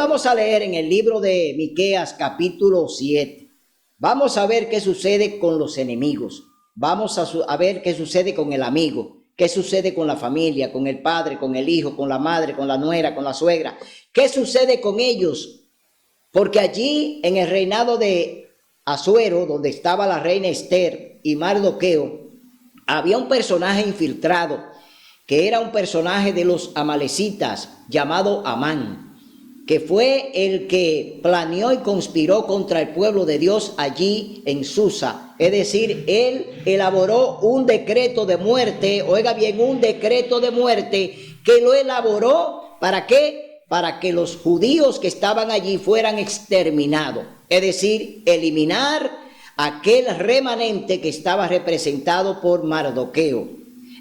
vamos a leer en el libro de Miqueas capítulo 7. Vamos a ver qué sucede con los enemigos. Vamos a ver qué sucede con el amigo. ¿Qué sucede con la familia, con el padre, con el hijo, con la madre, con la nuera, con la suegra? ¿Qué sucede con ellos? Porque allí en el reinado de Asuero, donde estaba la reina Esther y Mardoqueo, había un personaje infiltrado, que era un personaje de los amalecitas, llamado Amán, que fue el que planeó y conspiró contra el pueblo de Dios allí en Susa. Es decir, él elaboró un decreto de muerte, oiga bien, un decreto de muerte que lo elaboró, ¿para qué? Para que los judíos que estaban allí fueran exterminados. Es decir, eliminar aquel remanente que estaba representado por Mardoqueo.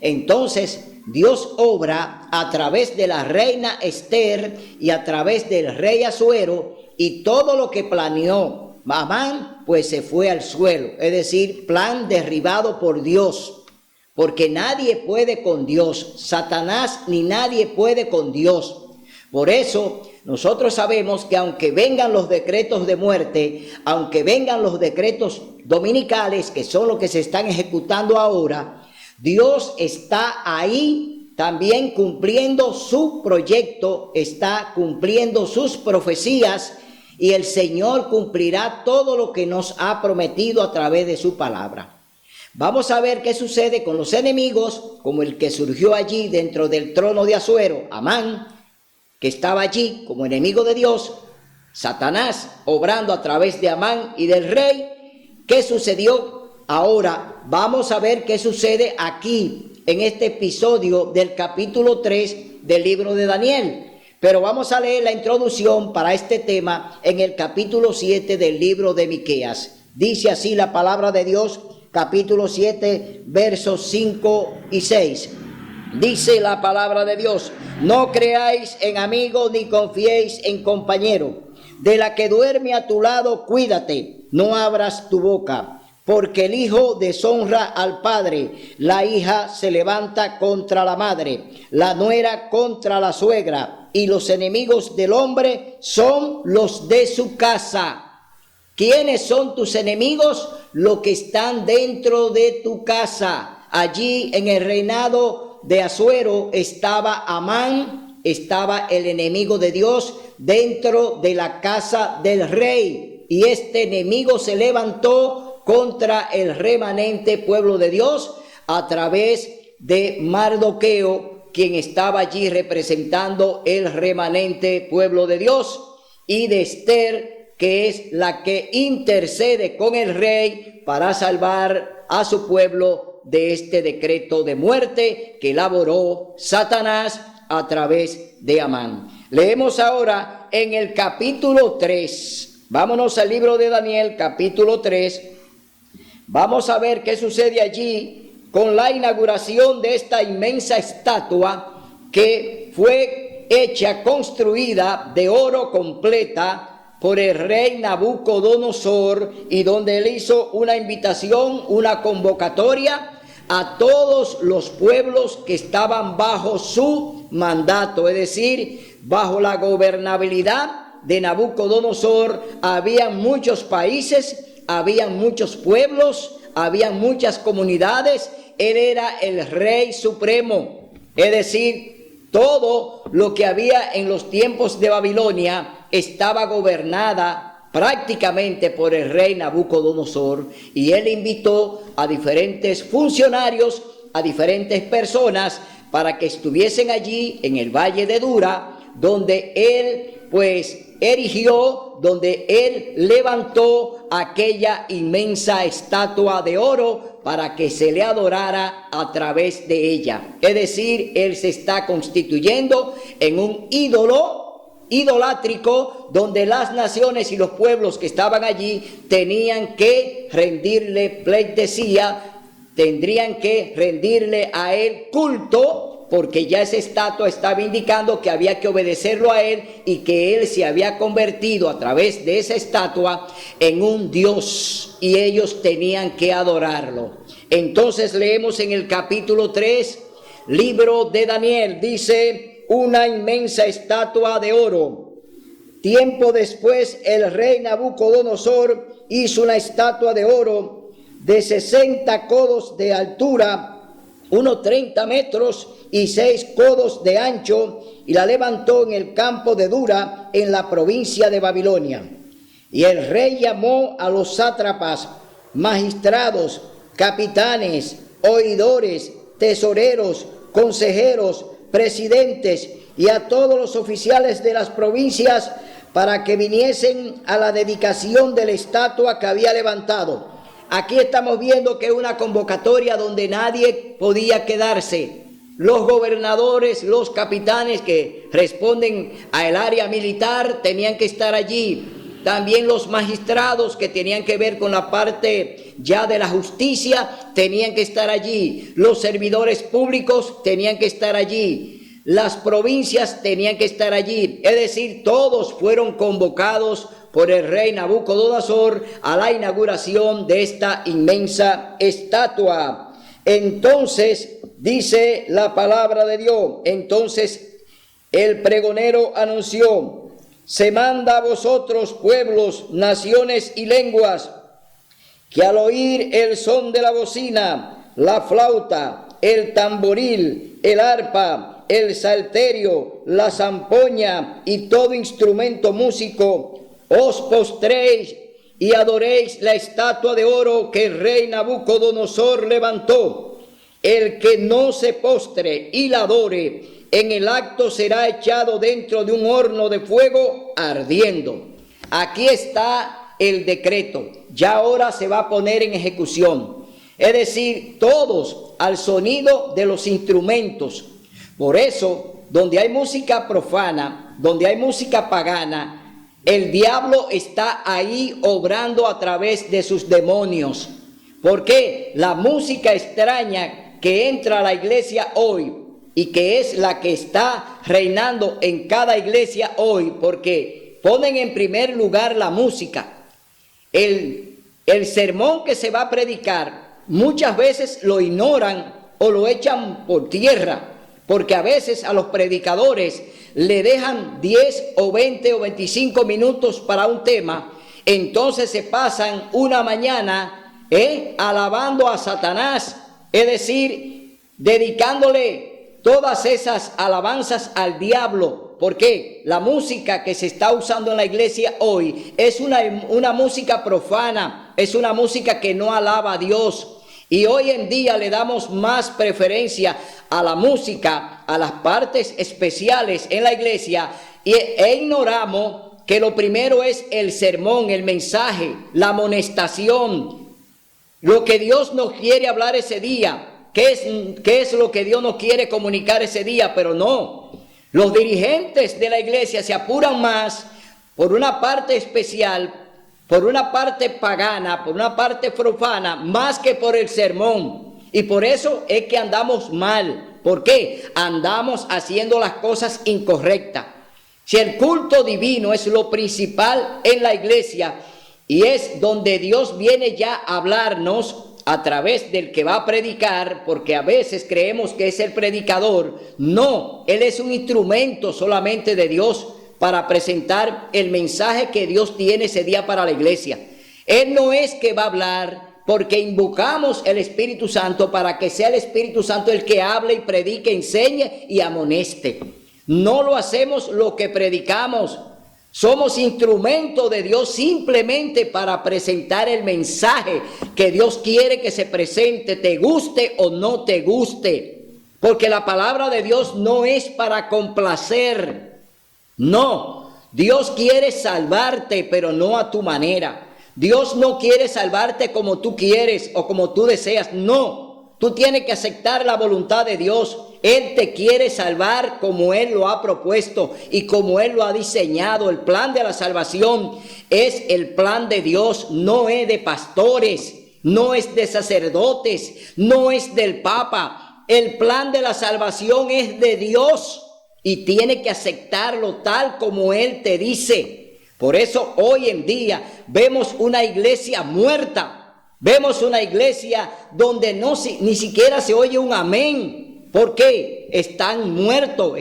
Entonces, Dios obra a través de la reina Esther y a través del rey Asuero, y todo lo que planeó Amán pues se fue al suelo. Es decir, plan derribado por Dios, porque nadie puede con Dios. Satanás ni nadie puede con Dios. Por eso nosotros sabemos que aunque vengan los decretos de muerte, aunque vengan los decretos dominicales, que son los que se están ejecutando ahora, Dios está ahí también cumpliendo su proyecto, está cumpliendo sus profecías, y el Señor cumplirá todo lo que nos ha prometido a través de su palabra. Vamos a ver qué sucede con los enemigos, como el que surgió allí dentro del trono de Asuero, Amán, que estaba allí como enemigo de Dios, Satanás obrando a través de Amán y del rey. ¿Qué sucedió? Ahora vamos a ver qué sucede aquí en este episodio del capítulo 3 del libro de Daniel. Pero vamos a leer la introducción para este tema en el capítulo 7 del libro de Miqueas. Dice así la palabra de Dios, capítulo 7, versos 5 y 6. Dice la palabra de Dios: no creáis en amigo ni confiéis en compañero. De la que duerme a tu lado, cuídate, no abras tu boca. Porque el hijo deshonra al padre, la hija se levanta contra la madre, la nuera contra la suegra, y los enemigos del hombre son los de su casa. ¿Quiénes son tus enemigos? Los que están dentro de tu casa. Allí en el reinado de Asuero estaba Amán, estaba el enemigo de Dios dentro de la casa del rey, y este enemigo se levantó contra el remanente pueblo de Dios a través de Mardoqueo, quien estaba allí representando el remanente pueblo de Dios, y de Esther, que es la que intercede con el rey para salvar a su pueblo de este decreto de muerte que elaboró Satanás a través de Amán. Leemos ahora en el capítulo 3. Vámonos al libro de Daniel, capítulo 3. Vamos a ver qué sucede allí con la inauguración de esta inmensa estatua que fue hecha, construida de oro completa por el rey Nabucodonosor, y donde él hizo una invitación, una convocatoria a todos los pueblos que estaban bajo su mandato, es decir, bajo la gobernabilidad de Nabucodonosor. Había muchos países, habían muchos pueblos, habían muchas comunidades. Él era el rey supremo, es decir, todo lo que había en los tiempos de Babilonia estaba gobernada prácticamente por el rey Nabucodonosor, y él invitó a diferentes funcionarios, a diferentes personas, para que estuviesen allí en el valle de Dura, donde él pues erigió, donde él levantó aquella inmensa estatua de oro para que se le adorara a través de ella. Es decir, él se está constituyendo en un ídolo idolátrico, donde las naciones y los pueblos que estaban allí tenían que rendirle pleitesía, tendrían que rendirle a él culto, porque ya esa estatua estaba indicando que había que obedecerlo a él, y que él se había convertido a través de esa estatua en un dios, y ellos tenían que adorarlo. Entonces leemos en el capítulo 3, libro de Daniel, dice: una inmensa estatua de oro Tiempo después, el rey Nabucodonosor hizo una estatua de oro de 60 codos de altura, unos 30 metros y 6 codos de ancho, y la levantó en el campo de Dura, en la provincia de Babilonia. Y el rey llamó a los sátrapas, magistrados, capitanes, oidores, tesoreros, consejeros, presidentes y a todos los oficiales de las provincias para que viniesen a la dedicación de la estatua que había levantado. Aquí estamos viendo que es una convocatoria donde nadie podía quedarse. Los gobernadores, los capitanes que responden al área militar tenían que estar allí. También los magistrados que tenían que ver con la parte ya de la justicia tenían que estar allí. Los servidores públicos tenían que estar allí. Las provincias tenían que estar allí. Es decir, todos fueron convocados por el rey Nabucodonosor a la inauguración de esta inmensa estatua. Entonces, dice la palabra de Dios, entonces el pregonero anunció: se manda a vosotros, pueblos, naciones y lenguas, que al oír el son de la bocina, la flauta, el tamboril, el arpa, el salterio, la zampoña y todo instrumento músico, os postréis y adoréis la estatua de oro que el rey Nabucodonosor levantó. El que no se postre y la adore, en el acto será echado dentro de un horno de fuego ardiendo. Aquí está el decreto, ya ahora se va a poner en ejecución. Es decir, todos al sonido de los instrumentos. Por eso, donde hay música profana, donde hay música pagana, el diablo está ahí obrando a través de sus demonios. Porque la música extraña que entra a la iglesia hoy, y que es la que está reinando en cada iglesia hoy, porque ponen en primer lugar la música. El sermón que se va a predicar, muchas veces lo ignoran o lo echan por tierra, porque a veces a los predicadores le dejan 10 o 20 o 25 minutos para un tema, entonces se pasan una mañana alabando a Satanás, es decir, dedicándole todas esas alabanzas al diablo, porque la música que se está usando en la iglesia hoy es una música profana, es una música que no alaba a Dios. Y hoy en día le damos más preferencia a la música, a las partes especiales en la iglesia, e ignoramos que lo primero es el sermón, el mensaje, la amonestación, lo que Dios nos quiere hablar ese día. ¿Qué es lo que Dios nos quiere comunicar ese día? Pero no, los dirigentes de la iglesia se apuran más por una parte especial, por una parte pagana, por una parte profana, más que por el sermón. Y por eso es que andamos mal. ¿Por qué? Andamos haciendo las cosas incorrectas. Si el culto divino es lo principal en la iglesia y es donde Dios viene ya a hablarnos a través del que va a predicar, porque a veces creemos que es el predicador. No, él es un instrumento solamente de Dios para presentar el mensaje que Dios tiene ese día para la iglesia. Él no es que va a hablar, porque invocamos el Espíritu Santo para que sea el Espíritu Santo el que hable y predique, enseñe y amoneste. No lo hacemos lo que predicamos. Somos instrumento de Dios simplemente para presentar el mensaje que Dios quiere que se presente, te guste o no te guste. Porque la palabra de Dios no es para complacer. No, Dios quiere salvarte, pero no a tu manera. Dios no quiere salvarte como tú quieres o como tú deseas. No, tú tienes que aceptar la voluntad de Dios. Él te quiere salvar como Él lo ha propuesto y como Él lo ha diseñado. El plan de la salvación es el plan de Dios, no es de pastores, no es de sacerdotes, no es del Papa. El plan de la salvación es de Dios y tiene que aceptarlo tal como Él te dice. Por eso hoy en día vemos una iglesia muerta, vemos una iglesia donde ni siquiera se oye un amén. ¿Por qué? Están muertos,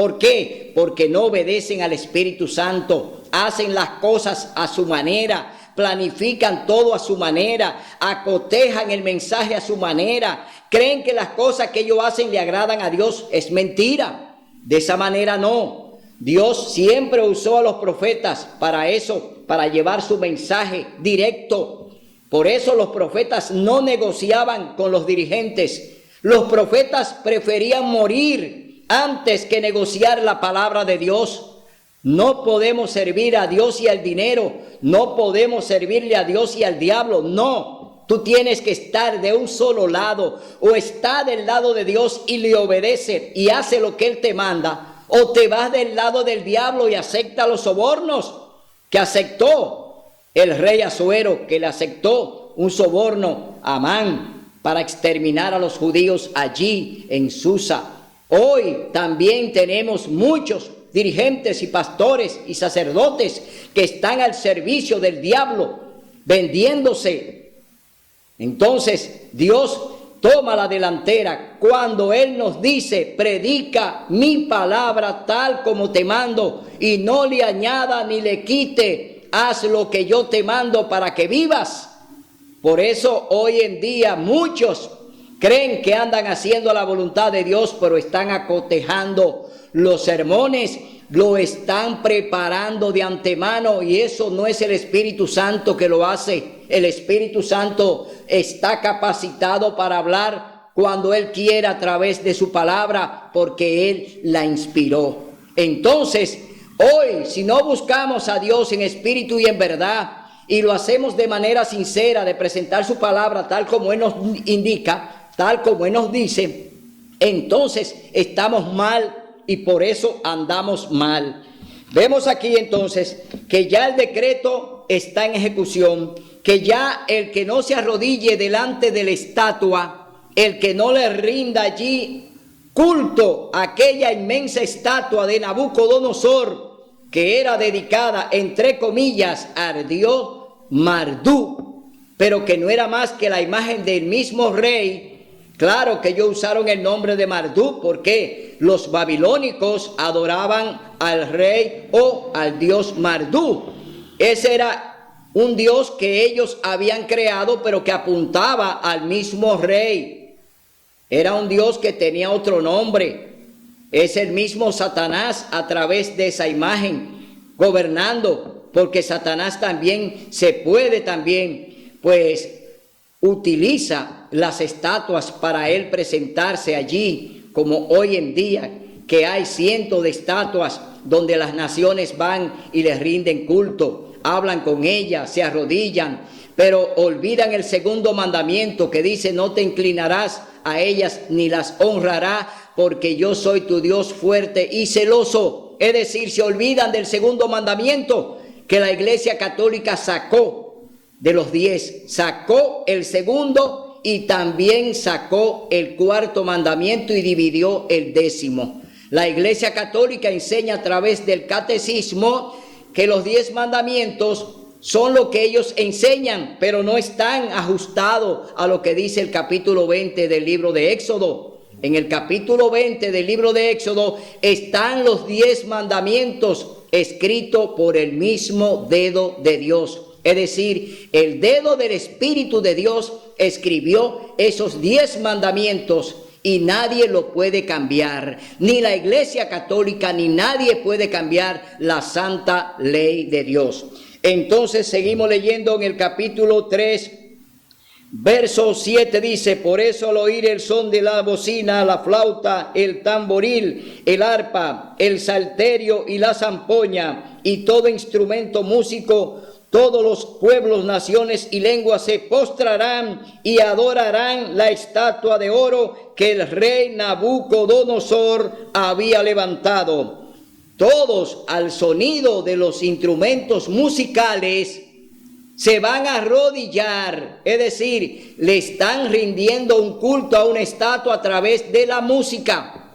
¿Por qué? Porque no obedecen al Espíritu Santo, hacen las cosas a su manera, planifican todo a su manera, acotejan el mensaje a su manera, creen que las cosas que ellos hacen le agradan a Dios. Es mentira. De esa manera no. Dios siempre usó a los profetas para eso, para llevar su mensaje directo. Por eso los profetas no negociaban con los dirigentes. Los profetas preferían morir antes que negociar la palabra de Dios. No podemos servir a Dios y al dinero. No podemos servirle a Dios y al diablo. No, tú tienes que estar de un solo lado. O está del lado de Dios y le obedece y hace lo que Él te manda. O te vas del lado del diablo y acepta los sobornos que aceptó el rey Asuero, que le aceptó un soborno a Amán para exterminar a los judíos allí en Susa. Hoy también tenemos muchos dirigentes y pastores y sacerdotes que están al servicio del diablo, vendiéndose. Entonces Dios toma la delantera cuando Él nos dice: predica mi palabra tal como te mando, y no le añada ni le quite. Haz lo que yo te mando para que vivas. Por eso hoy en día muchos creen que andan haciendo la voluntad de Dios, pero están acotejando los sermones, lo están preparando de antemano, y eso no es el Espíritu Santo que lo hace. El Espíritu Santo está capacitado para hablar cuando Él quiera a través de su palabra, porque Él la inspiró. Entonces, hoy, si no buscamos a Dios en espíritu y en verdad, y lo hacemos de manera sincera, de presentar su palabra tal como Él nos indica, tal como Él nos dice, entonces estamos mal y por eso andamos mal. Vemos aquí entonces que ya el decreto está en ejecución, que ya el que no se arrodille delante de la estatua, el que no le rinda allí culto a aquella inmensa estatua de Nabucodonosor, que era dedicada, entre comillas, al dios Marduk, pero que no era más que la imagen del mismo rey. Claro que ellos usaron el nombre de Marduk porque los babilónicos adoraban al rey o al dios Marduk. Ese era un dios que ellos habían creado, pero que apuntaba al mismo rey. Era un dios que tenía otro nombre. Es el mismo Satanás a través de esa imagen gobernando, porque Satanás también utiliza las estatuas para él presentarse allí, como hoy en día, que hay cientos de estatuas donde las naciones van y les rinden culto, hablan con ellas, se arrodillan, pero olvidan el segundo mandamiento que dice: no te inclinarás a ellas ni las honrarás, porque yo soy tu Dios fuerte y celoso. Es decir, se olvidan del segundo mandamiento que la Iglesia Católica sacó de los 10, sacó el segundo y también sacó el cuarto mandamiento y dividió el 10º. La Iglesia Católica enseña a través del catecismo que los 10 mandamientos son lo que ellos enseñan, pero no están ajustados a lo que dice el capítulo 20 del libro de Éxodo. En el capítulo 20 del libro de Éxodo están los 10 mandamientos escritos por el mismo dedo de Dios. Es decir, el dedo del Espíritu de Dios escribió esos 10 mandamientos y nadie lo puede cambiar. Ni la Iglesia Católica ni nadie puede cambiar la santa ley de Dios. Entonces seguimos leyendo en el capítulo 3, verso 7 dice: por eso al oír el son de la bocina, la flauta, el tamboril, el arpa, el salterio y la zampoña y todo instrumento músico, todos los pueblos, naciones y lenguas se postrarán y adorarán la estatua de oro que el rey Nabucodonosor había levantado. Todos al sonido de los instrumentos musicales se van a arrodillar, es decir, le están rindiendo un culto a una estatua a través de la música.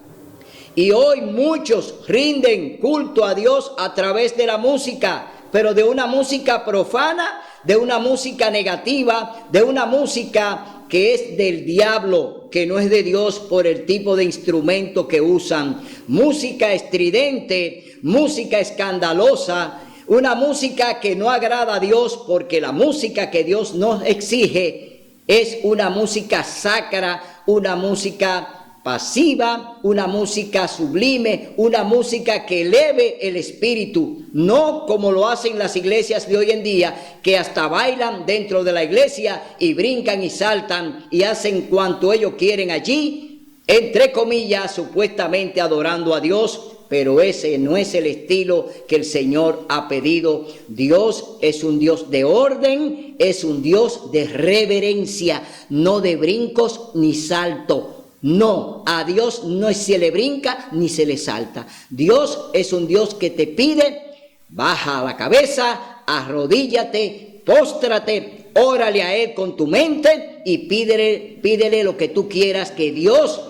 Y hoy muchos rinden culto a Dios a través de la música, pero de una música profana, de una música negativa, de una música que es del diablo, que no es de Dios por el tipo de instrumento que usan. Música estridente, música escandalosa, una música que no agrada a Dios, porque la música que Dios nos exige es una música sacra, una música pasiva, una música sublime, una música que eleve el espíritu, no como lo hacen las iglesias de hoy en día, que hasta bailan dentro de la iglesia y brincan y saltan y hacen cuanto ellos quieren allí, entre comillas, supuestamente adorando a Dios, pero ese no es el estilo que el Señor ha pedido. Dios es un Dios de orden, es un Dios de reverencia, no de brincos ni salto. No, a Dios no se le brinca ni se le salta. Dios es un Dios que te pide, baja la cabeza, arrodíllate, póstrate, órale a Él con tu mente y pídele lo que tú quieras, que Dios,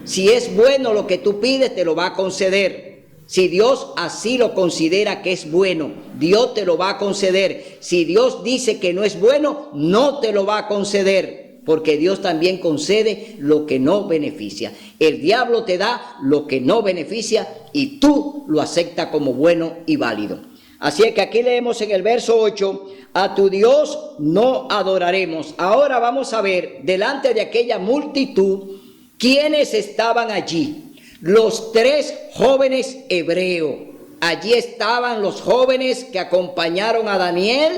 si es bueno lo que tú pides, te lo va a conceder. Si Dios así lo considera que es bueno, Dios te lo va a conceder. Si Dios dice que no es bueno, no te lo va a conceder. Porque Dios también concede lo que no beneficia. El diablo te da lo que no beneficia y tú lo aceptas como bueno y válido. Así es que aquí leemos en el verso 8, a tu Dios no adoraremos. Ahora vamos a ver, delante de aquella multitud, ¿quiénes estaban allí? Los 3 jóvenes hebreos. Allí estaban los jóvenes que acompañaron a Daniel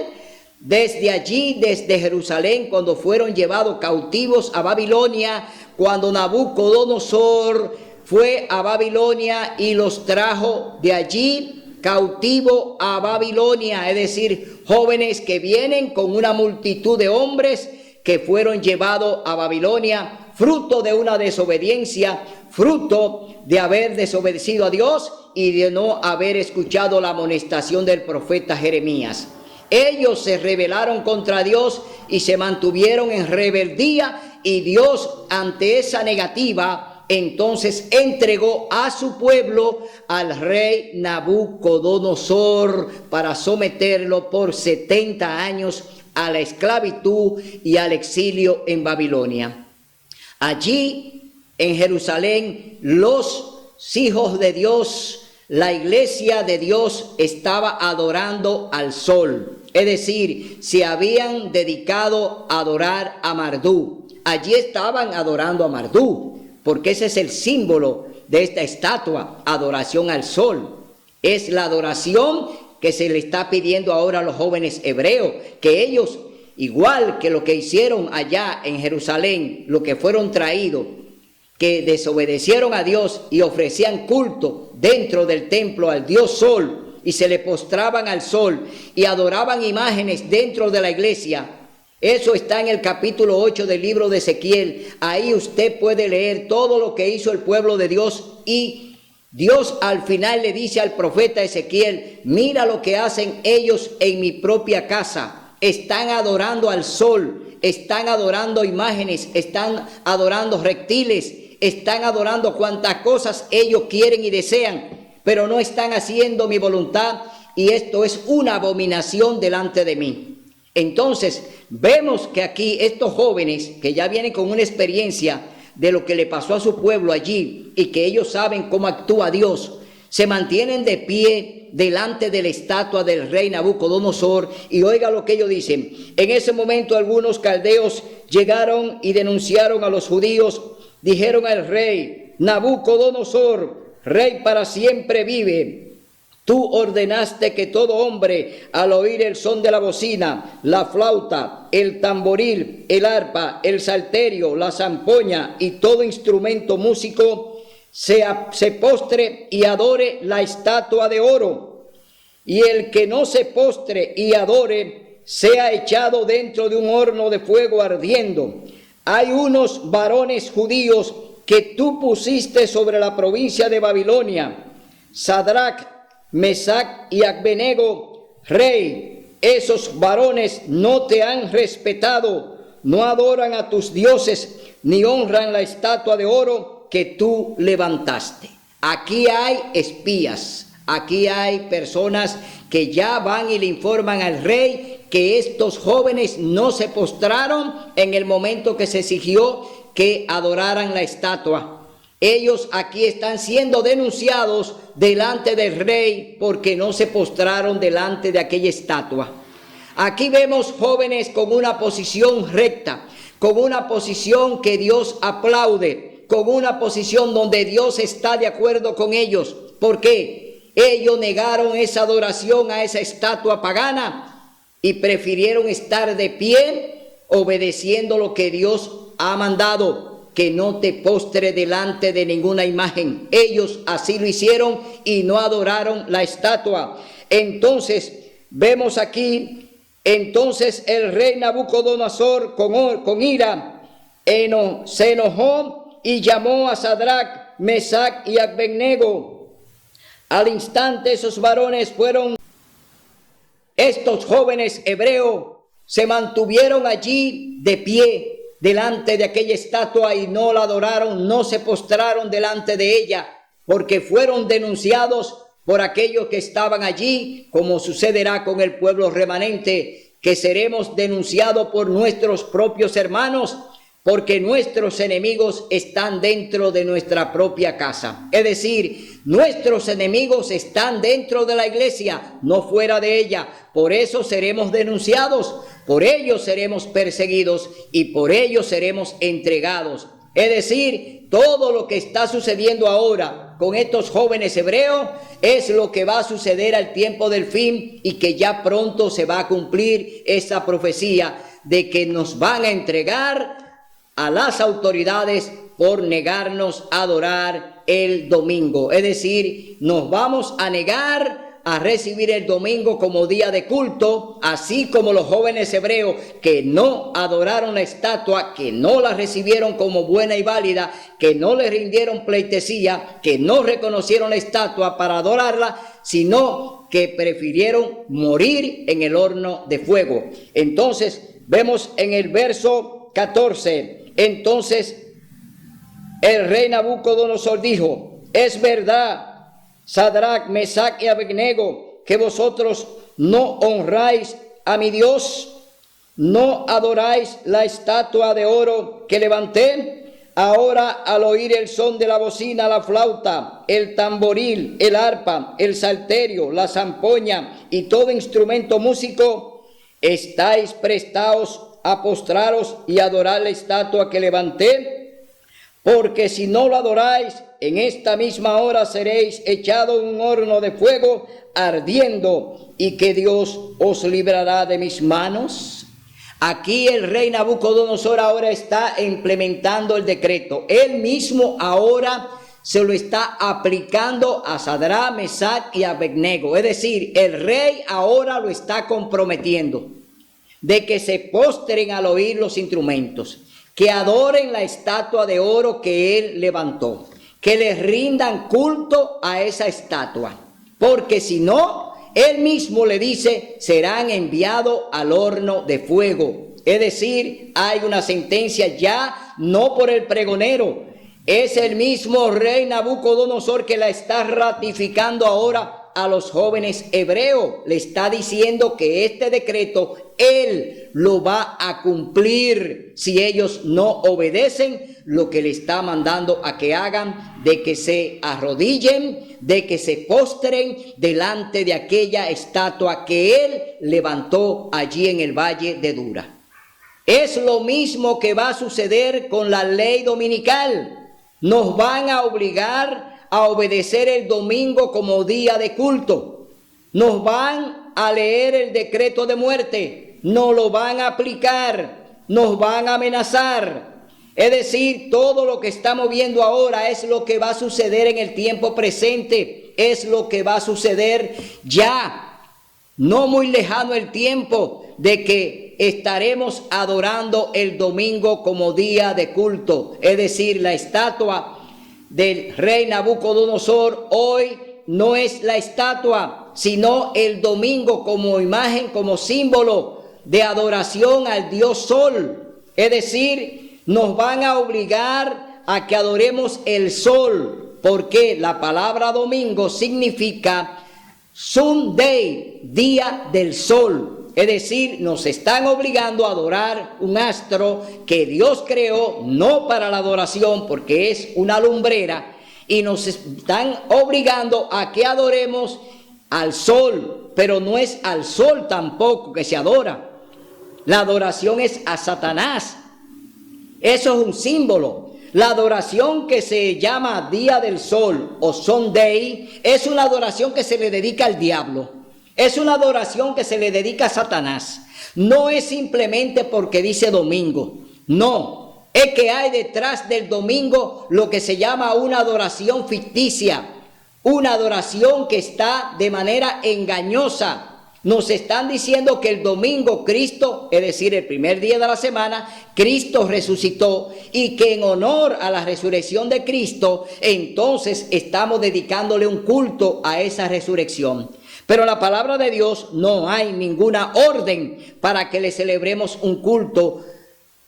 desde allí, desde Jerusalén, cuando fueron llevados cautivos a Babilonia, cuando Nabucodonosor fue a Babilonia y los trajo de allí cautivo a Babilonia, es decir, jóvenes que vienen con una multitud de hombres que fueron llevados a Babilonia, fruto de una desobediencia, fruto de haber desobedecido a Dios y de no haber escuchado la amonestación del profeta Jeremías. Ellos se rebelaron contra Dios y se mantuvieron en rebeldía, y Dios, ante esa negativa, entonces entregó a su pueblo al rey Nabucodonosor para someterlo por 70 años a la esclavitud y al exilio en Babilonia. Allí en Jerusalén los hijos de Dios, la iglesia de Dios, estaba adorando al sol. Es decir, se habían dedicado a adorar a Marduk. Allí estaban adorando a Marduk, porque ese es el símbolo de esta estatua, adoración al sol. Es la adoración que se le está pidiendo ahora a los jóvenes hebreos, que ellos, igual que lo que hicieron allá en Jerusalén, lo que fueron traídos, que desobedecieron a Dios y ofrecían culto dentro del templo al Dios Sol, y se le postraban al sol y adoraban imágenes dentro de la iglesia. Eso está en el capítulo 8 del libro de Ezequiel. Ahí usted puede leer todo lo que hizo el pueblo de Dios, y Dios al final le dice al profeta Ezequiel: mira lo que hacen ellos en mi propia casa. Están adorando al sol, están adorando imágenes, están adorando reptiles, están adorando cuantas cosas ellos quieren y desean, pero no están haciendo mi voluntad, y esto es una abominación delante de mí. Entonces vemos que aquí estos jóvenes, que ya vienen con una experiencia de lo que le pasó a su pueblo allí, y que ellos saben cómo actúa Dios, se mantienen de pie delante de la estatua del rey Nabucodonosor, y oiga lo que ellos dicen. En ese momento algunos caldeos llegaron y denunciaron a los judíos, dijeron al rey: Nabucodonosor, rey para siempre vive, tú ordenaste que todo hombre, al oír el son de la bocina, la flauta, el tamboril, el arpa, el salterio, la zampoña y todo instrumento músico, se postre y adore la estatua de oro, y el que no se postre y adore sea echado dentro de un horno de fuego ardiendo. Hay unos varones judíos que tú pusiste sobre la provincia de Babilonia, Sadrach, Mesach y Abednego, rey. Esos varones no te han respetado, no adoran a tus dioses, ni honran la estatua de oro que tú levantaste. Aquí hay espías, aquí hay personas que ya van y le informan al rey que estos jóvenes no se postraron en el momento que se exigió que adoraran la estatua. Ellos aquí están siendo denunciados delante del rey porque no se postraron delante de aquella estatua. Aquí vemos jóvenes con una posición recta, con una posición que Dios aplaude, con una posición donde Dios está de acuerdo con ellos. ¿Por qué? Ellos negaron esa adoración a esa estatua pagana y prefirieron estar de pie obedeciendo lo que Dios ha mandado, que no te postre delante de ninguna imagen. Ellos así lo hicieron y no adoraron la estatua. Entonces vemos aquí, entonces el rey Nabucodonosor con ira se enojó y llamó a Sadrac, Mesac y Abednego. Al instante estos varones estos jóvenes hebreos se mantuvieron allí de pie delante de aquella estatua y no la adoraron, no se postraron delante de ella, porque fueron denunciados por aquellos que estaban allí, como sucederá con el pueblo remanente, que seremos denunciados por nuestros propios hermanos, porque nuestros enemigos están dentro de nuestra propia casa. Es decir, nuestros enemigos están dentro de la iglesia, no fuera de ella. Por eso seremos denunciados, por ello seremos perseguidos y por ello seremos entregados. Es decir, todo lo que está sucediendo ahora con estos jóvenes hebreos es lo que va a suceder al tiempo del fin y que ya pronto se va a cumplir esa profecía de que nos van a entregar a las autoridades por negarnos a adorar el domingo. Es decir, nos vamos a negar a recibir el domingo como día de culto, así como los jóvenes hebreos que no adoraron la estatua, que no la recibieron como buena y válida, que no le rindieron pleitesía, que no reconocieron la estatua para adorarla, sino que prefirieron morir en el horno de fuego. Entonces, vemos en el verso 14, entonces el rey Nabucodonosor dijo: es verdad, Sadrac, Mesac y Abednego, que vosotros no honráis a mi Dios, no adoráis la estatua de oro que levanté. Ahora, al oír el son de la bocina, la flauta, el tamboril, el arpa, el salterio, la zampoña y todo instrumento músico, estáis prestados a postraros y adorar la estatua que levanté, porque si no lo adoráis, en esta misma hora seréis echados en un horno de fuego ardiendo, y que Dios os librará de mis manos. Aquí el rey Nabucodonosor ahora está implementando el decreto. Él mismo ahora se lo está aplicando a Sadrac, Mesac y Abednego. Es decir, el rey ahora lo está comprometiendo de que se postren al oír los instrumentos, que adoren la estatua de oro que él levantó, que les rindan culto a esa estatua, porque si no, él mismo le dice, serán enviados al horno de fuego. Es decir, hay una sentencia ya, no por el pregonero, es el mismo rey Nabucodonosor que la está ratificando ahora a los jóvenes hebreos. Le está diciendo que este decreto él lo va a cumplir si ellos no obedecen lo que le está mandando a que hagan, de que se arrodillen, de que se postren delante de aquella estatua que él levantó allí en el valle de Dura. Es lo mismo que va a suceder con la ley dominical. Nos van a obligar a obedecer el domingo como día de culto. Nos van a leer el decreto de muerte, nos lo van a aplicar, nos van a amenazar. Es decir, todo lo que estamos viendo ahora es lo que va a suceder en el tiempo presente, es lo que va a suceder ya, no muy lejano el tiempo de que estaremos adorando el domingo como día de culto. Es decir, la estatua del rey Nabucodonosor hoy no es la estatua, sino el domingo como imagen, como símbolo de adoración al Dios Sol. Es decir, nos van a obligar a que adoremos el sol, porque la palabra domingo significa Sunday, día del sol. Es decir, nos están obligando a adorar un astro que Dios creó, no para la adoración, porque es una lumbrera, y nos están obligando a que adoremos al sol, pero no es al sol tampoco que se adora. La adoración es a Satanás. Eso es un símbolo. La adoración que se llama Día del Sol o Sunday es una adoración que se le dedica al diablo. Es una adoración que se le dedica a Satanás. No es simplemente porque dice domingo. No, es que hay detrás del domingo lo que se llama una adoración ficticia. Una adoración que está de manera engañosa. Nos están diciendo que el domingo Cristo, es decir, el primer día de la semana, Cristo resucitó y que en honor a la resurrección de Cristo, entonces estamos dedicándole un culto a esa resurrección. Pero en la palabra de Dios no hay ninguna orden para que le celebremos un culto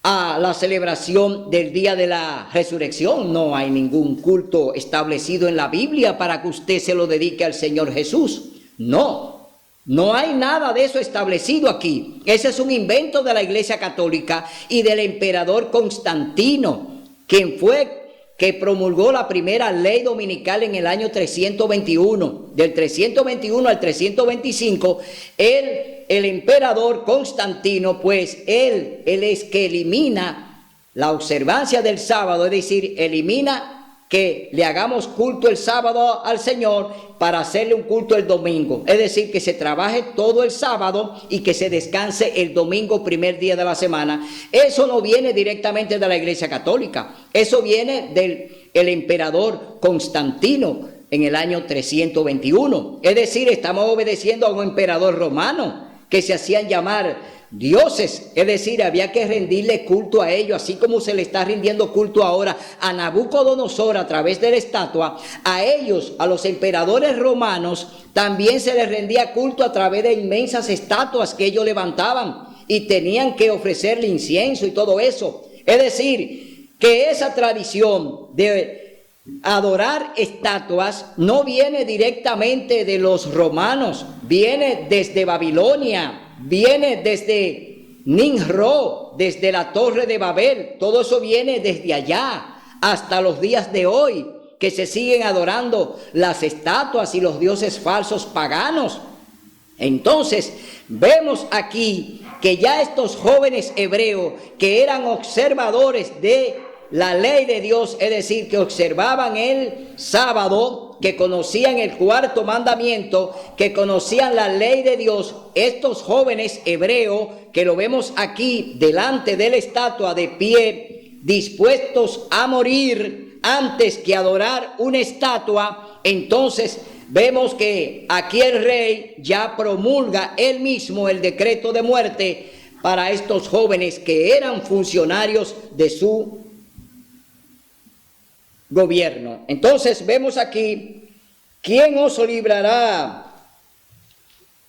a la celebración del día de la resurrección. No hay ningún culto establecido en la Biblia para que usted se lo dedique al Señor Jesús. No hay nada de eso establecido aquí. Ese es un invento de la Iglesia Católica y del emperador Constantino, quien fue que promulgó la primera ley dominical en el año 321. Del 321 al 325, el emperador Constantino, pues él es que elimina la observancia del sábado, es decir, elimina que le hagamos culto el sábado al Señor para hacerle un culto el domingo. Es decir, que se trabaje todo el sábado y que se descanse el domingo, primer día de la semana. Eso no viene directamente de la Iglesia Católica. Eso viene del emperador Constantino en el año 321. Es decir, estamos obedeciendo a un emperador romano que se hacían llamar dioses, es decir, había que rendirle culto a ellos, así como se le está rindiendo culto ahora a Nabucodonosor a través de la estatua. A ellos, a los emperadores romanos, también se les rendía culto a través de inmensas estatuas que ellos levantaban y tenían que ofrecerle incienso y todo eso. Es decir, que esa tradición de adorar estatuas no viene directamente de los romanos, viene desde Babilonia, viene desde Nimrod, desde la Torre de Babel. Todo eso viene desde allá hasta los días de hoy, que se siguen adorando las estatuas y los dioses falsos paganos. Entonces, vemos aquí que ya estos jóvenes hebreos que eran observadores de la ley de Dios, es decir, que observaban el sábado, que conocían el cuarto mandamiento, que conocían la ley de Dios, estos jóvenes hebreos, que lo vemos aquí delante de la estatua de pie, dispuestos a morir antes que adorar una estatua, entonces vemos que aquí el rey ya promulga él mismo el decreto de muerte para estos jóvenes que eran funcionarios de su gobierno. Entonces vemos aquí, ¿quién os librará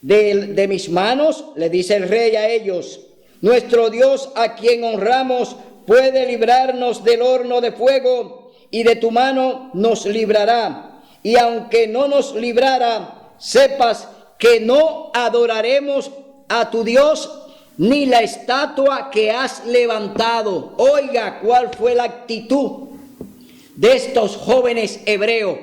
de mis manos? Le dice el rey a ellos. Nuestro Dios, a quien honramos, puede librarnos del horno de fuego, y de tu mano nos librará. Y aunque no nos librara, sepas que no adoraremos a tu Dios ni la estatua que has levantado. Oiga, ¿cuál fue la actitud de estos jóvenes hebreos?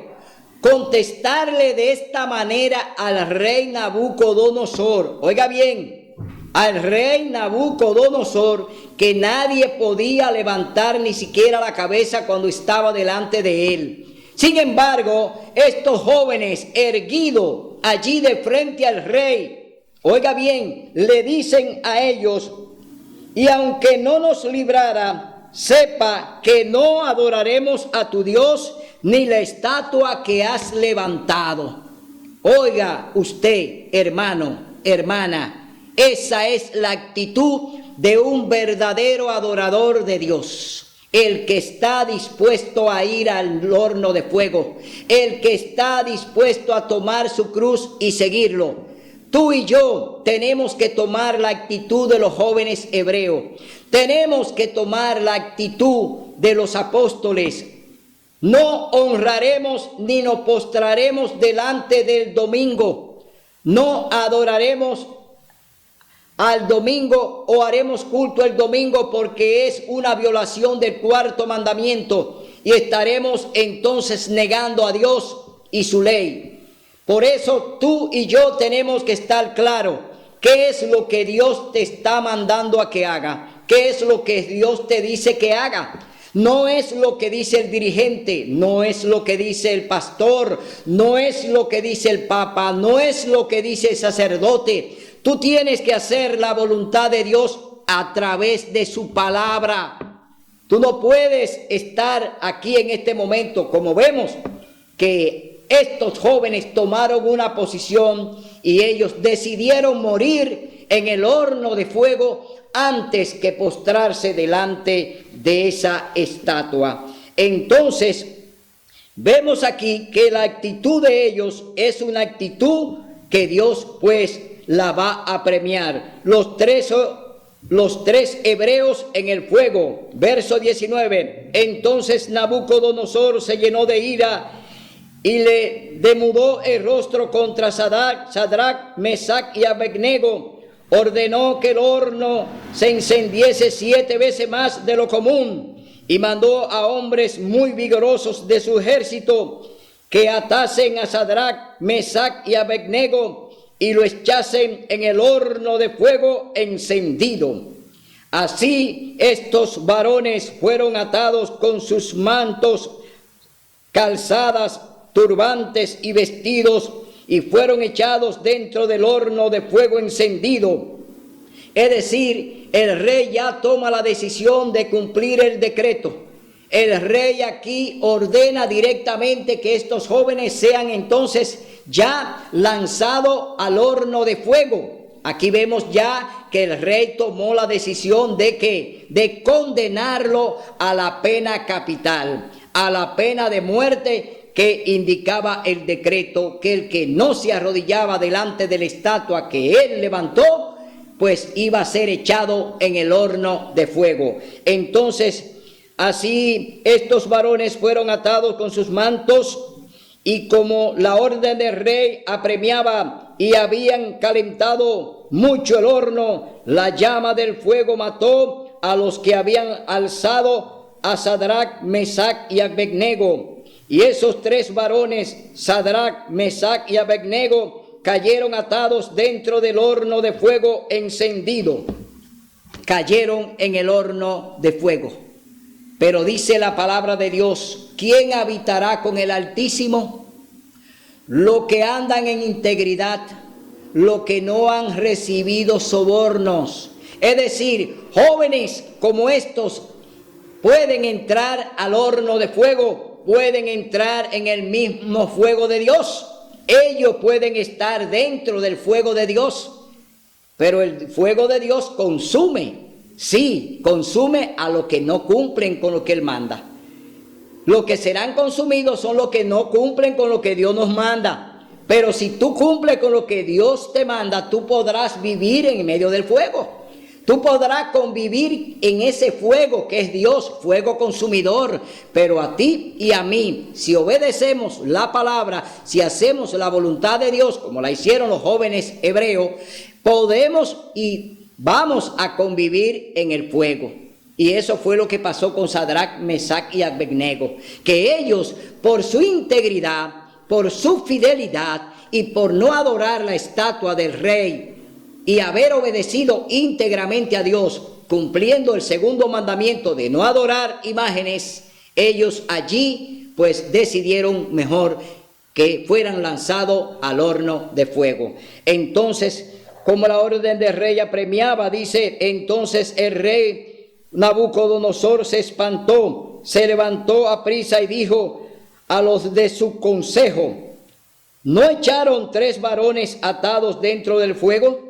Contestarle de esta manera al rey Nabucodonosor. Oiga bien, al rey Nabucodonosor, que nadie podía levantar ni siquiera la cabeza cuando estaba delante de él. Sin embargo, estos jóvenes erguidos allí de frente al rey, oiga bien, le dicen a ellos: y aunque no nos librara, sepa que no adoraremos a tu Dios ni la estatua que has levantado. Oiga usted, hermano, hermana, esa es la actitud de un verdadero adorador de Dios. El que está dispuesto a ir al horno de fuego, el que está dispuesto a tomar su cruz y seguirlo. Tú y yo tenemos que tomar la actitud de los jóvenes hebreos. Tenemos que tomar la actitud de los apóstoles. No honraremos ni nos postraremos delante del domingo. No adoraremos al domingo o haremos culto el domingo porque es una violación del cuarto mandamiento y estaremos entonces negando a Dios y su ley. Por eso tú y yo tenemos que estar claros qué es lo que Dios te está mandando a que haga, qué es lo que Dios te dice que haga. No es lo que dice el dirigente, no es lo que dice el pastor, no es lo que dice el papa, no es lo que dice el sacerdote. Tú tienes que hacer la voluntad de Dios a través de su palabra. Tú no puedes estar aquí en este momento, como vemos que estos jóvenes tomaron una posición y ellos decidieron morir en el horno de fuego antes que postrarse delante de esa estatua. Entonces, vemos aquí que la actitud de ellos es una actitud que Dios pues la va a premiar. Los tres hebreos en el fuego. Verso 19. Entonces Nabucodonosor se llenó de ira y le demudó el rostro contra Sadrach, Mesach y Abednego. Ordenó que el horno se encendiese 7 veces más de lo común y mandó a hombres muy vigorosos de su ejército que atasen a Sadrach, Mesach y Abednego y lo echasen en el horno de fuego encendido. Así estos varones fueron atados con sus mantos, calzadas, turbantes y vestidos, y fueron echados dentro del horno de fuego encendido. Es decir, el rey ya toma la decisión de cumplir el decreto. El rey aquí ordena directamente que estos jóvenes sean entonces ya lanzados al horno de fuego. Aquí vemos ya que el rey tomó la decisión de condenarlo a la pena capital, a la pena de muerte que indicaba el decreto, que el que no se arrodillaba delante de la estatua que él levantó, pues iba a ser echado en el horno de fuego. Entonces, así estos varones fueron atados con sus mantos, y como la orden del rey apremiaba y habían calentado mucho el horno, la llama del fuego mató a los que habían alzado a Sadrach, Mesach y Abednego. Y esos 3 varones, Sadrach, Mesach y Abednego, cayeron atados dentro del horno de fuego encendido. Cayeron en el horno de fuego. Pero dice la palabra de Dios, ¿quién habitará con el Altísimo? Los que andan en integridad, los que no han recibido sobornos. Es decir, jóvenes como estos pueden entrar al horno de fuego, pueden entrar en el mismo fuego de Dios. Ellos pueden estar dentro del fuego de Dios, pero el fuego de Dios consume. Sí, consume a los que no cumplen con lo que Él manda. Los que serán consumidos son los que no cumplen con lo que Dios nos manda. Pero si tú cumples con lo que Dios te manda, tú podrás vivir en medio del fuego. Tú podrás convivir en ese fuego que es Dios, fuego consumidor. Pero a ti y a mí, si obedecemos la palabra, si hacemos la voluntad de Dios, como la hicieron los jóvenes hebreos, podemos y vamos a convivir en el fuego. Y eso fue lo que pasó con Sadrach, Mesach y Abednego, que ellos, por su integridad, por su fidelidad y por no adorar la estatua del rey y haber obedecido íntegramente a Dios, cumpliendo el segundo mandamiento de no adorar imágenes, ellos allí pues decidieron mejor que fueran lanzados al horno de fuego. Entonces, como la orden del rey apremiaba, dice, entonces el rey Nabucodonosor se espantó, se levantó aprisa y dijo a los de su consejo, ¿no echaron 3 varones atados dentro del fuego?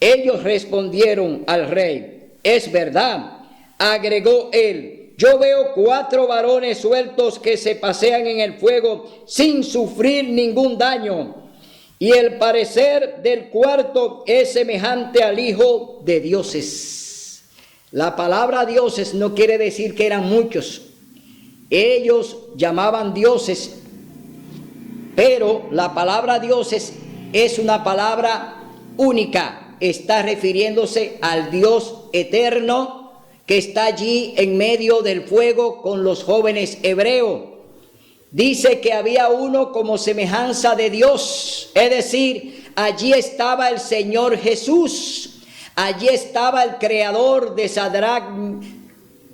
Ellos respondieron al rey, es verdad. Agregó él, yo veo 4 varones sueltos que se pasean en el fuego sin sufrir ningún daño. Y el parecer del cuarto es semejante al Hijo de Dioses. La palabra dioses no quiere decir que eran muchos. Ellos llamaban dioses, pero la palabra dioses es una palabra única. está refiriéndose al Dios eterno que está allí en medio del fuego con los jóvenes hebreos. Dice que había uno como semejanza de Dios, es decir, allí estaba el Señor Jesús, allí estaba el creador de Sadrach,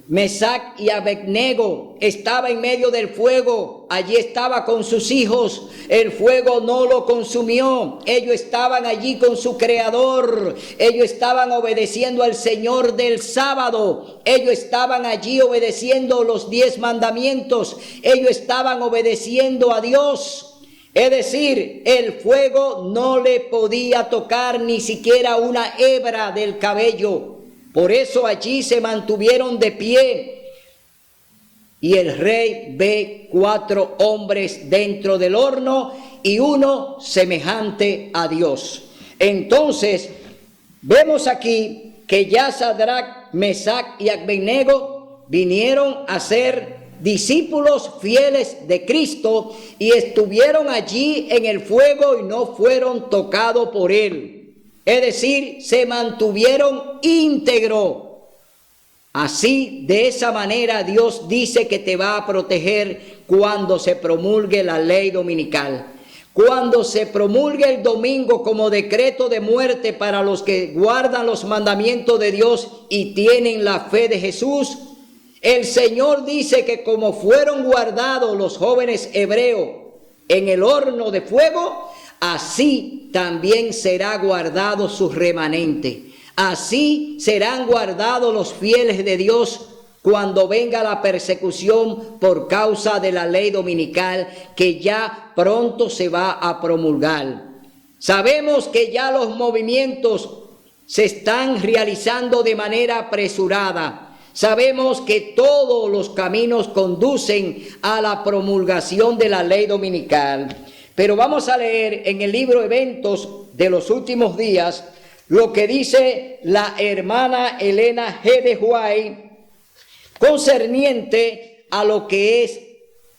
Mesach y Abednego, estaba en medio del fuego, allí estaba con sus hijos, el fuego no lo consumió, ellos estaban allí con su creador, ellos estaban obedeciendo al Señor del sábado, ellos estaban allí obedeciendo los 10 mandamientos, ellos estaban obedeciendo a Dios. Es decir, el fuego no le podía tocar ni siquiera una hebra del cabello. Por eso allí se mantuvieron de pie. Y el rey ve 4 hombres dentro del horno y uno semejante a Dios. Entonces, vemos aquí que ya Sadrach, Mesach y Abednego vinieron a ser discípulos fieles de Cristo y estuvieron allí en el fuego y no fueron tocados por él. Es decir, se mantuvieron íntegros. Así, de esa manera, Dios dice que te va a proteger cuando se promulgue la ley dominical. Cuando se promulgue el domingo como decreto de muerte para los que guardan los mandamientos de Dios y tienen la fe de Jesús, el Señor dice que como fueron guardados los jóvenes hebreos en el horno de fuego, así también será guardado su remanente. Así serán guardados los fieles de Dios cuando venga la persecución por causa de la ley dominical que ya pronto se va a promulgar. Sabemos que ya los movimientos se están realizando de manera apresurada. Sabemos que todos los caminos conducen a la promulgación de la ley dominical. Pero vamos a leer en el libro Eventos de los Últimos Días lo que dice la hermana Elena G. de White concerniente a lo que es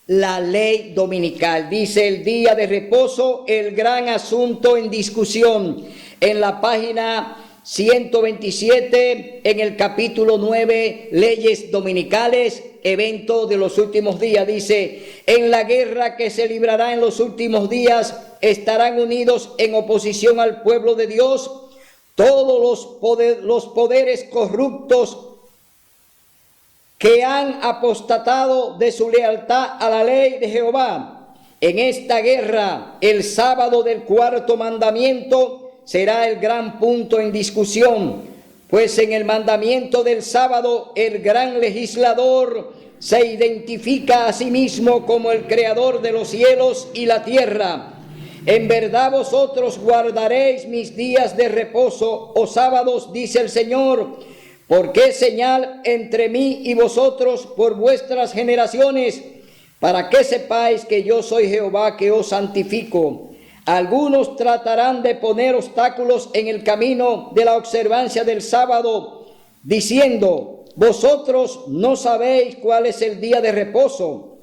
la ley dominical. Dice: el día de reposo, el gran asunto en discusión. En la página 127, en el capítulo 9, leyes dominicales, evento de los últimos días, dice: en la guerra que se librará en los últimos días, estarán unidos en oposición al pueblo de Dios todos los poderes corruptos que han apostatado de su lealtad a la ley de Jehová. En esta guerra, el sábado del 4º mandamiento será el gran punto en discusión, pues en el mandamiento del sábado el gran legislador se identifica a sí mismo como el creador de los cielos y la tierra. En verdad vosotros guardaréis mis días de reposo o sábados, dice el Señor, porque es señal entre mí y vosotros por vuestras generaciones, para que sepáis que yo soy Jehová que os santifico. Algunos tratarán de poner obstáculos en el camino de la observancia del sábado, diciendo: vosotros no sabéis cuál es el día de reposo,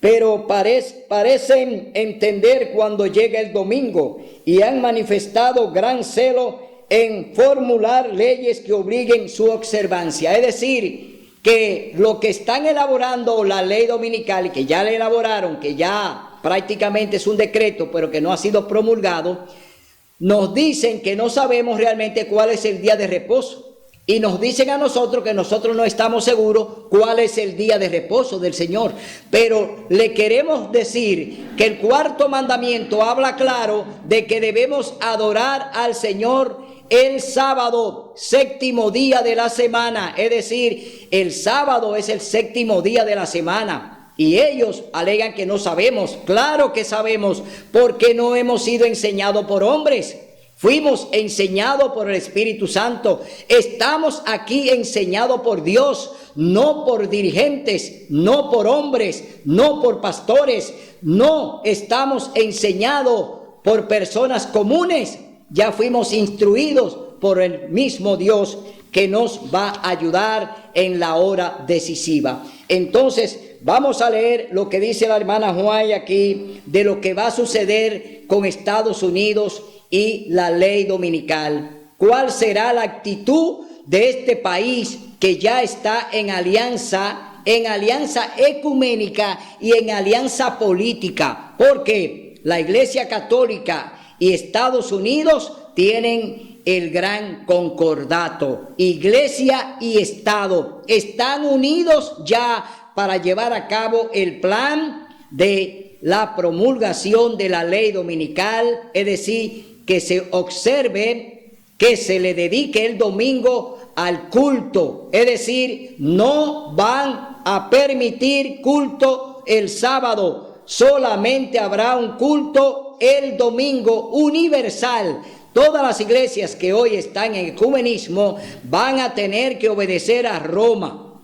pero parecen entender cuando llega el domingo, y han manifestado gran celo en formular leyes que obliguen su observancia. Es decir, que lo que están elaborando la ley dominical, que ya la elaboraron, que ya prácticamente es un decreto, pero que no ha sido promulgado, nos dicen que no sabemos realmente cuál es el día de reposo. Y nos dicen a nosotros que nosotros no estamos seguros cuál es el día de reposo del Señor. Pero le queremos decir que el 4º mandamiento habla claro de que debemos adorar al Señor el sábado, 7º día de la semana. Es decir, el sábado es el 7º día de la semana. Y ellos alegan que no sabemos. Claro que sabemos, porque no hemos sido enseñados por hombres. Fuimos enseñados por el Espíritu Santo. Estamos aquí enseñados por Dios, no por dirigentes, no por hombres, no por pastores. No estamos enseñados por personas comunes. Ya fuimos instruidos por el mismo Dios que nos va a ayudar en la hora decisiva. Entonces, vamos a leer lo que dice la hermana Juay aquí de lo que va a suceder con Estados Unidos y la ley dominical. cuál será la actitud de este país que ya está en alianza ecuménica y en alianza política, porque la Iglesia Católica y Estados Unidos tienen el gran concordato. Iglesia y Estado están unidos ya para llevar a cabo el plan de la promulgación de la ley dominical, es decir, que se observe, que se le dedique el domingo al culto, es decir, no van a permitir culto el sábado, solamente habrá un culto el domingo universal. Todas las iglesias que hoy están en ecumenismo van a tener que obedecer a Roma,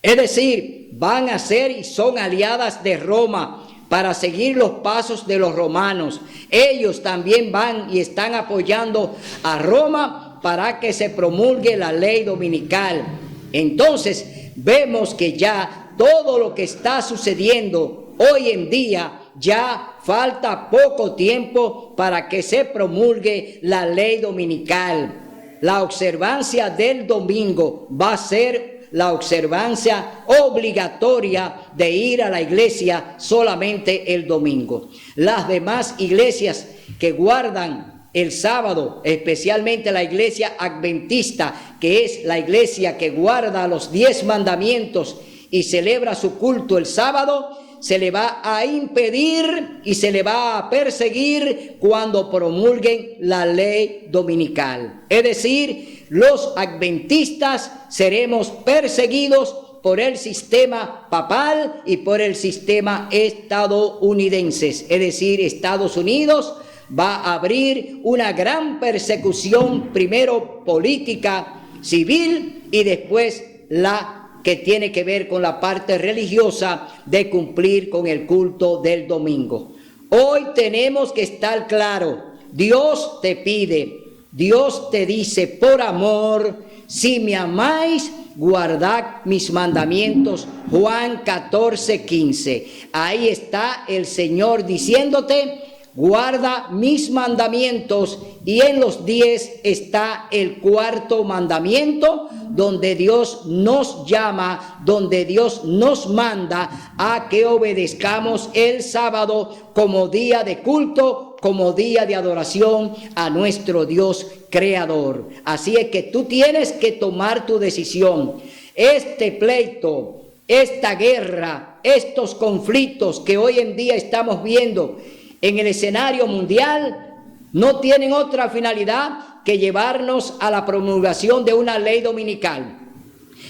es decir, van a ser y son aliadas de Roma para seguir los pasos de los romanos. Ellos también van y están apoyando a Roma para que se promulgue la ley dominical. Entonces vemos que ya todo lo que está sucediendo hoy en día, ya falta poco tiempo para que se promulgue la ley dominical. La observancia del domingo va a ser la observancia obligatoria de ir a la iglesia solamente el domingo. Las demás iglesias que guardan el sábado, especialmente la iglesia adventista, que es la iglesia que guarda los 10 mandamientos y celebra su culto el sábado, se le va a impedir y se le va a perseguir cuando promulguen la ley dominical. Es decir, los adventistas seremos perseguidos por el sistema papal y por el sistema estadounidense. Es decir, Estados Unidos va a abrir una gran persecución, primero política, civil, y después la que tiene que ver con la parte religiosa de cumplir con el culto del domingo. Hoy tenemos que estar claro, Dios te pide, Dios te dice, por amor, si me amáis, guardad mis mandamientos. Juan 14:15. Ahí está el Señor diciéndote, guarda mis mandamientos, y en los 10 está el cuarto mandamiento, donde Dios nos llama, donde Dios nos manda a que obedezcamos el sábado como día de culto, como día de adoración a nuestro Dios creador. Así es que tú tienes que tomar tu decisión. Este pleito, esta guerra, estos conflictos que hoy en día estamos viendo en el escenario mundial no tienen otra finalidad que llevarnos a la promulgación de una ley dominical.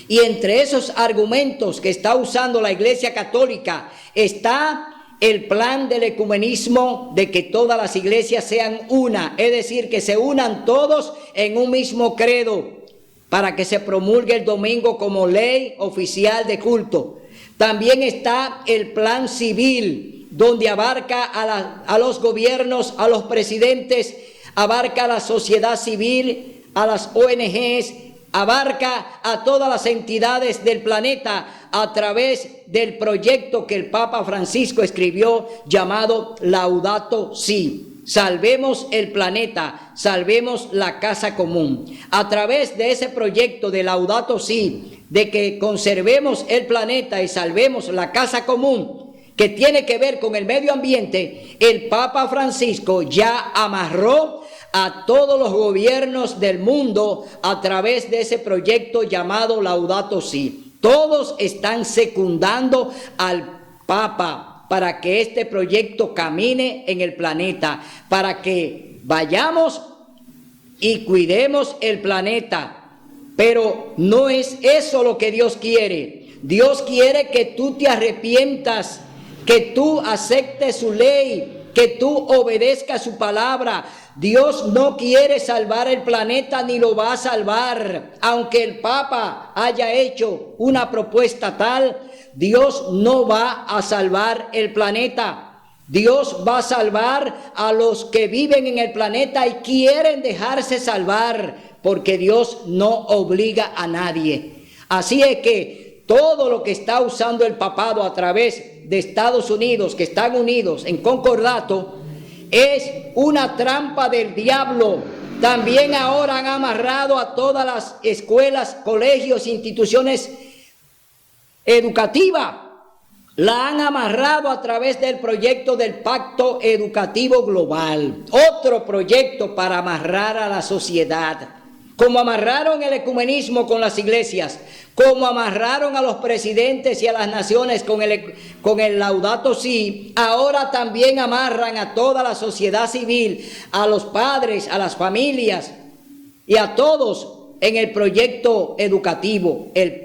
Y entre esos argumentos que está usando la Iglesia Católica está el plan del ecumenismo, de que todas las iglesias sean una, es decir, que se unan todos en un mismo credo para que se promulgue el domingo como ley oficial de culto. También está el plan civil, donde abarca a los gobiernos, a los presidentes, abarca a la sociedad civil, a las ONGs, abarca a todas las entidades del planeta a través del proyecto que el Papa Francisco escribió llamado Laudato Si. Salvemos el planeta, salvemos la casa común. A través de ese proyecto de Laudato Si, de que conservemos el planeta y salvemos la casa común, que tiene que ver con el medio ambiente, el Papa Francisco ya amarró a todos los gobiernos del mundo a través de ese proyecto llamado Laudato Si. Todos están secundando al Papa para que este proyecto camine en el planeta, para que vayamos y cuidemos el planeta. Pero no es eso lo que Dios quiere. Dios quiere que tú te arrepientas, que tú aceptes su ley, que tú obedezcas su palabra. Dios no quiere salvar el planeta ni lo va a salvar. Aunque el Papa haya hecho una propuesta tal, Dios no va a salvar el planeta. Dios va a salvar a los que viven en el planeta y quieren dejarse salvar, porque Dios no obliga a nadie. Así es que todo lo que está usando el papado a través de Estados Unidos, que están unidos en concordato, es una trampa del diablo También ahora han amarrado a todas las escuelas, colegios, instituciones educativas. La han amarrado a través del proyecto del Pacto Educativo Global. Otro proyecto para amarrar a la sociedad. Como amarraron el ecumenismo con las iglesias, como amarraron a los presidentes y a las naciones con el Laudato Si, ahora también amarran a toda la sociedad civil, a los padres, a las familias y a todos en el proyecto educativo, el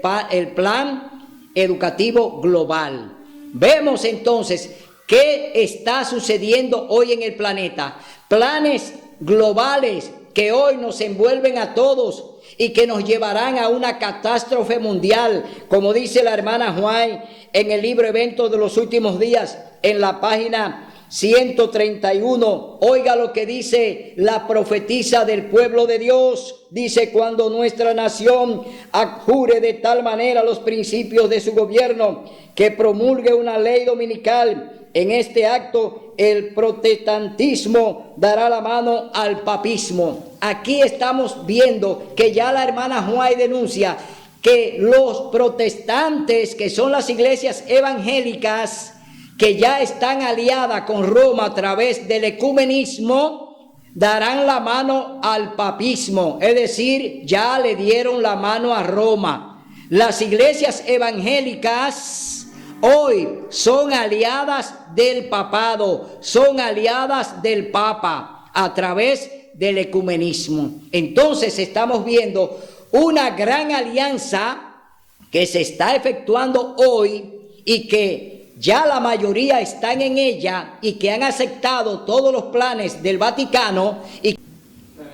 Plan Educativo Global. Vemos entonces qué está sucediendo hoy en el planeta. Planes globales que hoy nos envuelven a todos y que nos llevarán a una catástrofe mundial, como dice la hermana Juan en el libro Eventos de los Últimos Días, en la página 131. Oiga lo que dice la profetisa del pueblo de Dios. Dice: cuando nuestra nación adjure de tal manera los principios de su gobierno que promulgue una ley dominical, en este acto el protestantismo dará la mano al papismo. Aquí estamos viendo que ya la hermana Juay denuncia que los protestantes, que son las iglesias evangélicas, que ya están aliadas con Roma a través del ecumenismo, darán la mano al papismo, es decir, ya le dieron la mano a Roma. Las iglesias evangélicas hoy son aliadas del papado, son aliadas del papa a través del ecumenismo. Entonces estamos viendo una gran alianza que se está efectuando hoy y que ya la mayoría están en ella y que han aceptado todos los planes del Vaticano, y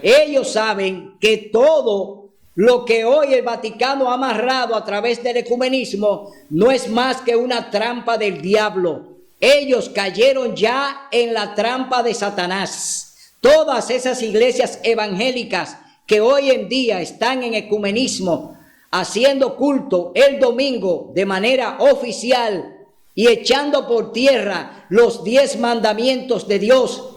ellos saben que todo lo que hoy el Vaticano ha amarrado a través del ecumenismo no es más que una trampa del diablo. Ellos cayeron ya en la trampa de Satanás. Todas esas iglesias evangélicas que hoy en día están en ecumenismo, haciendo culto el domingo de manera oficial y echando por tierra los 10 mandamientos de Dios,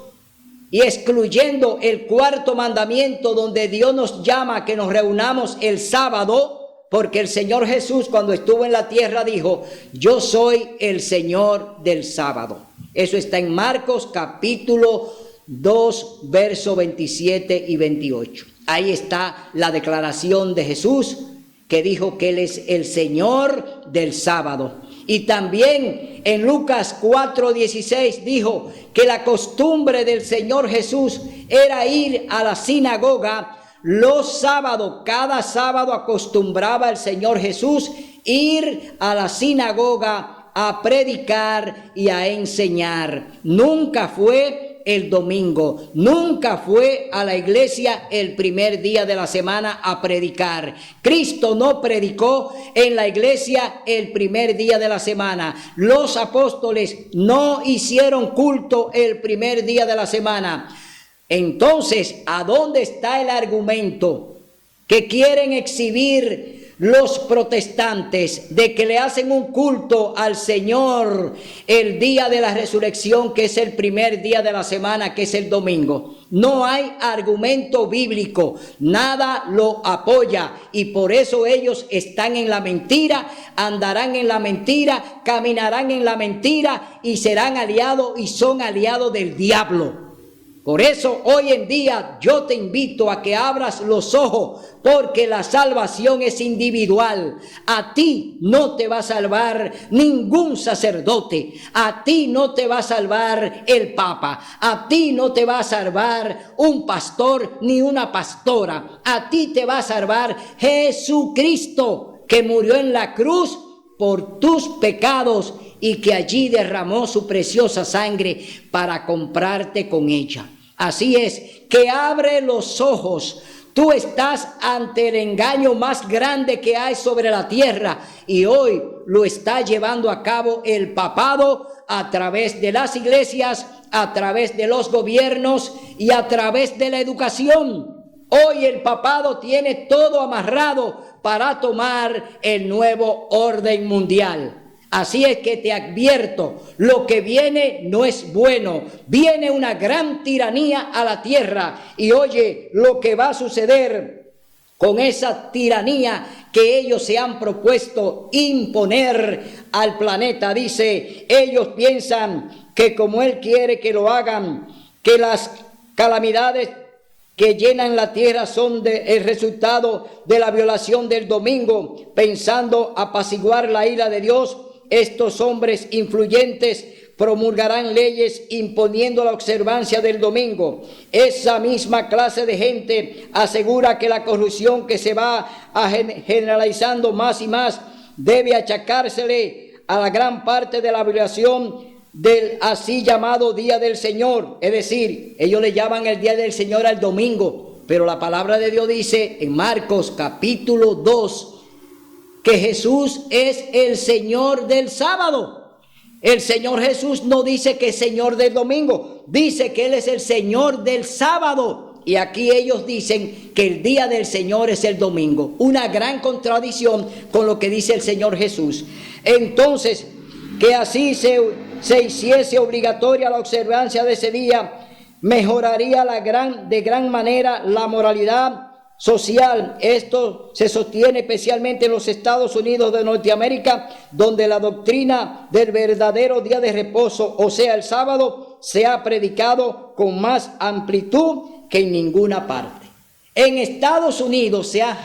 y excluyendo el 4.º mandamiento, donde Dios nos llama a que nos reunamos el sábado, porque el Señor Jesús, cuando estuvo en la tierra, dijo: yo soy el Señor del sábado. Eso está en Marcos capítulo 2, versos 27 y 28. Ahí está la declaración de Jesús, que dijo que Él es el Señor del sábado. Y también en Lucas 4:16 dijo que la costumbre del Señor Jesús era ir a la sinagoga los sábados. Cada sábado acostumbraba el Señor Jesús ir a la sinagoga a predicar y a enseñar. Nunca fue el domingo, nunca fue a la iglesia el primer día de la semana a predicar. Cristo no predicó en la iglesia el primer día de la semana. Los apóstoles no hicieron culto el primer día de la semana. Entonces, ¿a dónde está el argumento que quieren exhibir los protestantes de que le hacen un culto al Señor el día de la resurrección, que es el primer día de la semana, que es el domingo? No hay argumento bíblico, nada lo apoya, y por eso ellos están en la mentira, andarán en la mentira, caminarán en la mentira y serán aliados y son aliados del diablo. Por eso hoy en día yo te invito a que abras los ojos, porque la salvación es individual. A ti no te va a salvar ningún sacerdote, a ti no te va a salvar el Papa, a ti no te va a salvar un pastor ni una pastora, a ti te va a salvar Jesucristo, que murió en la cruz por tus pecados y que allí derramó su preciosa sangre para comprarte con ella. Así es, que abre los ojos. Tú estás ante el engaño más grande que hay sobre la tierra, y hoy lo está llevando a cabo el papado a través de las iglesias, a través de los gobiernos y a través de la educación. Hoy el papado tiene todo amarrado para tomar el nuevo orden mundial. Así es que te advierto, lo que viene no es bueno. Viene una gran tiranía a la tierra. Y oye lo que va a suceder con esa tiranía que ellos se han propuesto imponer al planeta. Dice, ellos piensan que como Él quiere que lo hagan, que las calamidades que llenan la tierra son el resultado de la violación del domingo, pensando apaciguar la ira de Dios. Estos hombres influyentes promulgarán leyes imponiendo la observancia del domingo. Esa misma clase de gente asegura que la corrupción que se va generalizando más y más debe achacársele a la gran parte de la violación del así llamado Día del Señor. Es decir, ellos le llaman el Día del Señor al domingo, pero la palabra de Dios dice en Marcos capítulo 2 que Jesús es el Señor del sábado. El Señor Jesús no dice que es Señor del domingo, dice que Él es el Señor del sábado. Y aquí ellos dicen que el día del Señor es el domingo. Una gran contradicción con lo que dice el Señor Jesús. Entonces, que así se hiciese obligatoria la observancia de ese día, mejoraría de gran manera la moralidad social. Esto se sostiene especialmente en los Estados Unidos de Norteamérica, donde la doctrina del verdadero día de reposo, o sea, el sábado, se ha predicado con más amplitud que en ninguna parte. En Estados Unidos se ha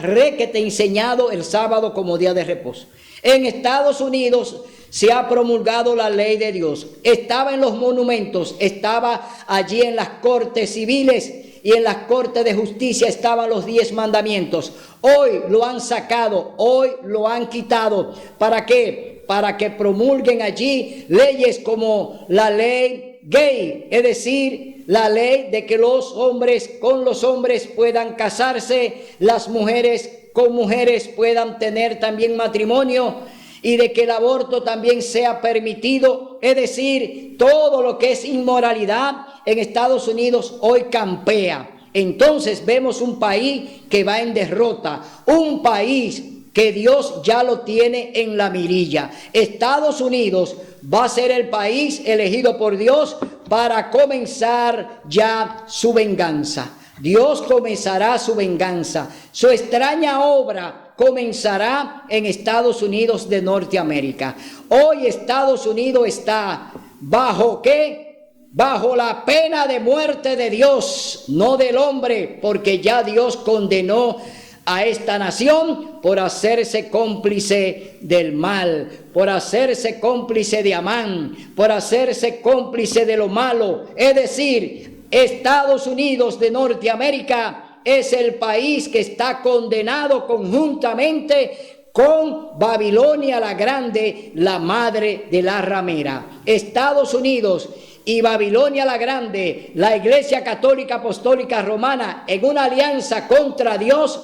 enseñado el sábado como día de reposo. En Estados Unidos se ha promulgado la ley de Dios. Estaba en los monumentos, estaba allí en las cortes civiles y en las cortes de justicia estaban los 10 mandamientos. Hoy lo han sacado, hoy lo han quitado. ¿Para qué? Para que promulguen allí leyes como la ley gay, es decir, la ley de que los hombres con los hombres puedan casarse, las mujeres con mujeres puedan tener también matrimonio, y de que el aborto también sea permitido. Es decir, todo lo que es inmoralidad en Estados Unidos hoy campea. Entonces vemos un país que va en derrota, un país que Dios ya lo tiene en la mirilla. Estados Unidos va a ser el país elegido por Dios para comenzar ya su venganza. Dios comenzará su venganza. Su extraña obra comenzará en Estados Unidos de Norteamérica. Hoy Estados Unidos está ¿bajo qué? Bajo la pena de muerte de Dios, no del hombre, porque ya Dios condenó a esta nación por hacerse cómplice del mal, por hacerse cómplice de Amán, por hacerse cómplice de lo malo. Es decir, Estados Unidos de Norteamérica es el país que está condenado conjuntamente con Babilonia la Grande, la madre de la ramera. Estados Unidos y Babilonia la Grande, la Iglesia Católica Apostólica Romana, en una alianza contra Dios,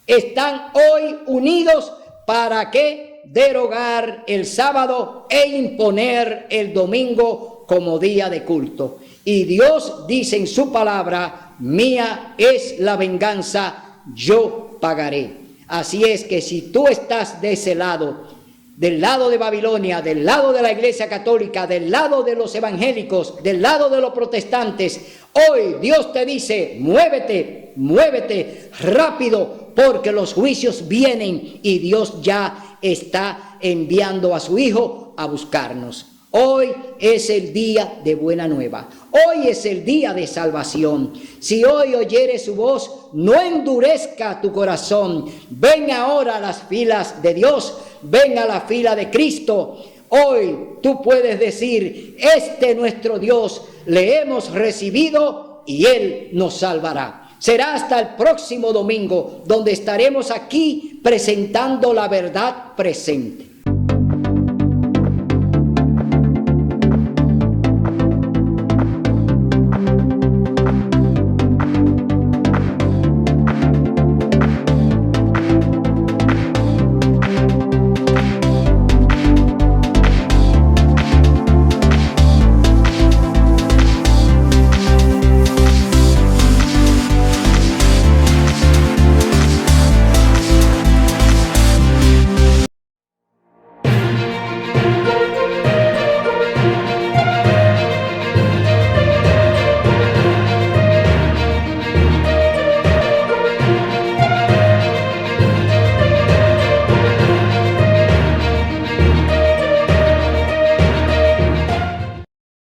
están hoy unidos para que derogar el sábado e imponer el domingo como día de culto. Y Dios dice en su palabra: mía es la venganza, yo pagaré. Así es que si tú estás de ese lado, del lado de Babilonia, del lado de la Iglesia Católica, del lado de los evangélicos, del lado de los protestantes, hoy Dios te dice: muévete, muévete rápido, porque los juicios vienen y Dios ya está enviando a su Hijo a buscarnos. Hoy es el día de buena nueva. Hoy es el día de salvación. Si hoy oyeres su voz, no endurezca tu corazón. Ven ahora a las filas de Dios. Ven a la fila de Cristo. Hoy tú puedes decir: este nuestro Dios le hemos recibido y Él nos salvará. Será hasta el próximo domingo, donde estaremos aquí presentando la verdad presente.